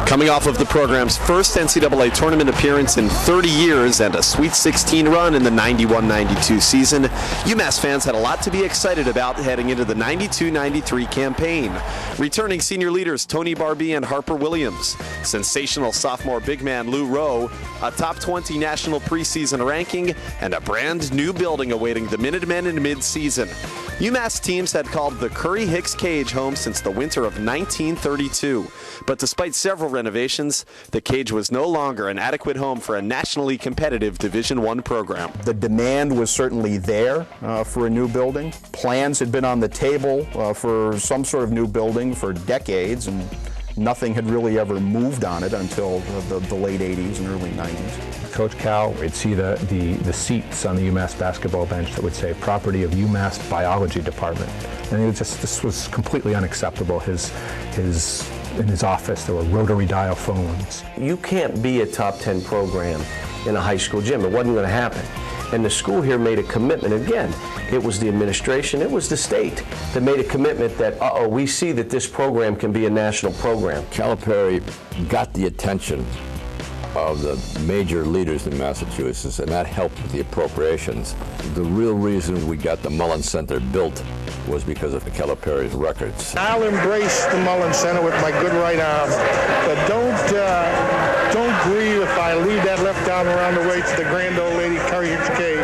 Coming off of the program's first NCAA tournament appearance in 30 years and a Sweet 16 run in the 91-92 season, UMass fans had a lot to be excited about heading into the 92-93 campaign. Returning senior leaders Tony Barbee and Harper Williams, sensational sophomore big man Lou Rowe, a top 20 national preseason ranking, and a brand new building awaiting the Minutemen in mid-season. UMass teams had called the Curry-Hicks Cage home since the winter of 1932. But despite several renovations, the Cage was no longer an adequate home for a nationally competitive Division I program. The demand was certainly there for a new building. Plans had been on the table for some sort of new building for decades, and nothing had really ever moved on it until the late 80s and early 90s. Coach Cal, we'd see the seats on the UMass basketball bench that would say property of UMass biology department. And it was just, this was completely unacceptable. In his office, there were rotary dial phones. You can't be a top 10 program in a high school gym. It wasn't going to happen. And the school here made a commitment. Again, it was the administration, it was the state that made a commitment that, we see that this program can be a national program. Calipari got the attention of the major leaders in Massachusetts, and that helped with the appropriations. The real reason we got the Mullen Center built was because of Calipari's records. I'll embrace the Mullen Center with my good right arm, but don't grieve if I leave that left arm around the way to the grand old lady Curry-Hicks Cage,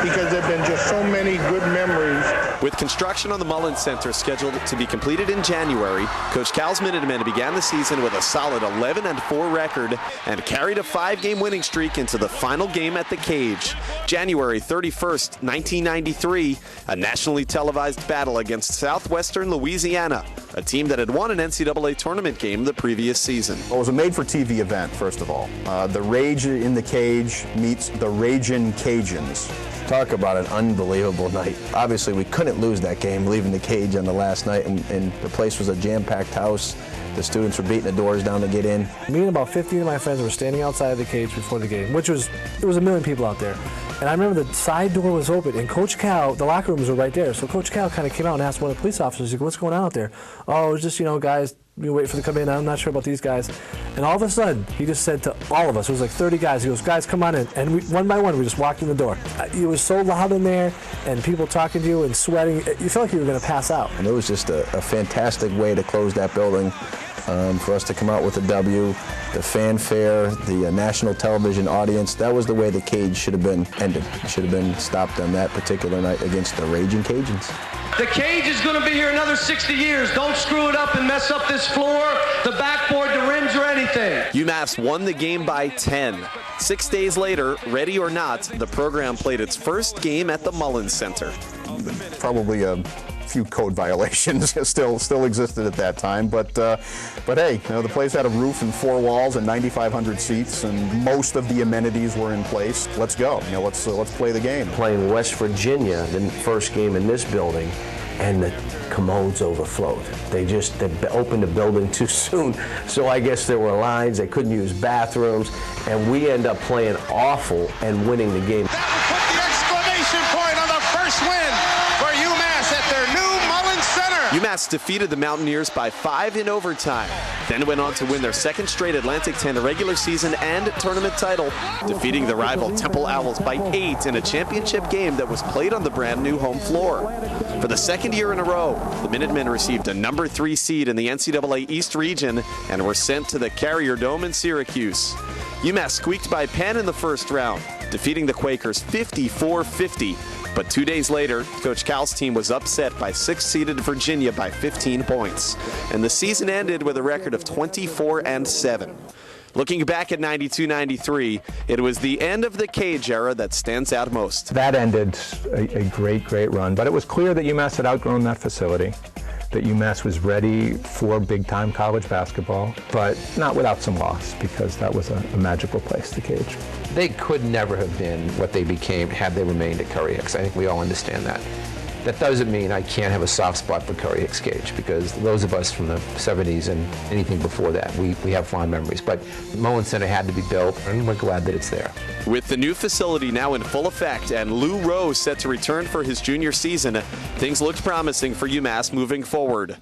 because there have been just so many good memories. With construction on the Mullen Center scheduled to be completed in January, Coach Cal's Minutemen began the season with a solid 11-4 record and carried a 5-game winning streak into the final game at the Cage. January 31st, 1993, a nationally televised battle against Southwestern Louisiana, a team that had won an NCAA tournament game the previous season. Well, it was a made-for-TV event, first of all. The Rage in the Cage meets the Ragin' Cajuns. Talk about an unbelievable night. Obviously, we couldn't lose that game, leaving the Cage on the last night, and the place was a jam-packed house. The students were beating the doors down to get in. Me and about 50 of my friends were standing outside of the Cage before the game, there was a million people out there. And I remember the side door was open, and Coach Cal, the locker rooms were right there. So Coach Cal kind of came out and asked one of the police officers, what's going on out there? Oh, it was just, guys, we wait for them to come in. I'm not sure about these guys. And all of a sudden, he just said to all of us, it was like 30 guys, he goes, guys, come on in. And one by one, we just walked in the door. It was so loud in there, and people talking to you and sweating. You felt like you were going to pass out. And it was just a fantastic way to close that building. For us to come out with a W, the fanfare, the national television audience, that was the way the Cage should have been ended. It should have been stopped on that particular night against the Ragin' Cajuns. The Cage is going to be here another 60 years. Don't screw it up and mess up this floor, the backboard, the rims, or anything. UMass won the game by 10. 6 days later, ready or not, the program played its first game at the Mullen Center. Probably a few code violations still existed at that time, but hey, the place had a roof and 4 walls and 9,500 seats, and most of the amenities were in place. Let's go. Let's play the game. Playing West Virginia, the first game in this building, and the commodes overflowed. They opened the building too soon, so I guess there were lines. They couldn't use bathrooms, and we end up playing awful and winning the game. That would put the exclamation point on the first win for UMass at their new Mullen Center. UMass defeated the Mountaineers by 5 in overtime, then went on to win their second straight Atlantic 10 regular season and tournament title, defeating the rival Temple Owls by 8 in a championship game that was played on the brand new home floor. For the second year in a row, the Minutemen received a number 3 seed in the NCAA East region and were sent to the Carrier Dome in Syracuse. UMass squeaked by Penn in the first round, defeating the Quakers 54-50. But 2 days later, Coach Cal's team was upset by 6th-seeded Virginia by 15 points. And the season ended with a record of 24-7. Looking back at 92-93, it was the end of the Cage era that stands out most. That ended a great run, but it was clear that UMass had outgrown that facility, that UMass was ready for big-time college basketball, but not without some loss, because that was a magical place, the Cage. They could never have been what they became had they remained at Curry-Hicks. I think we all understand that. That doesn't mean I can't have a soft spot for Curry-Hicks Cage, because those of us from the 70s and anything before that, we have fond memories. But Mullen Center had to be built, and we're glad that it's there. With the new facility now in full effect and Lou Rowe set to return for his junior season, things looked promising for UMass moving forward.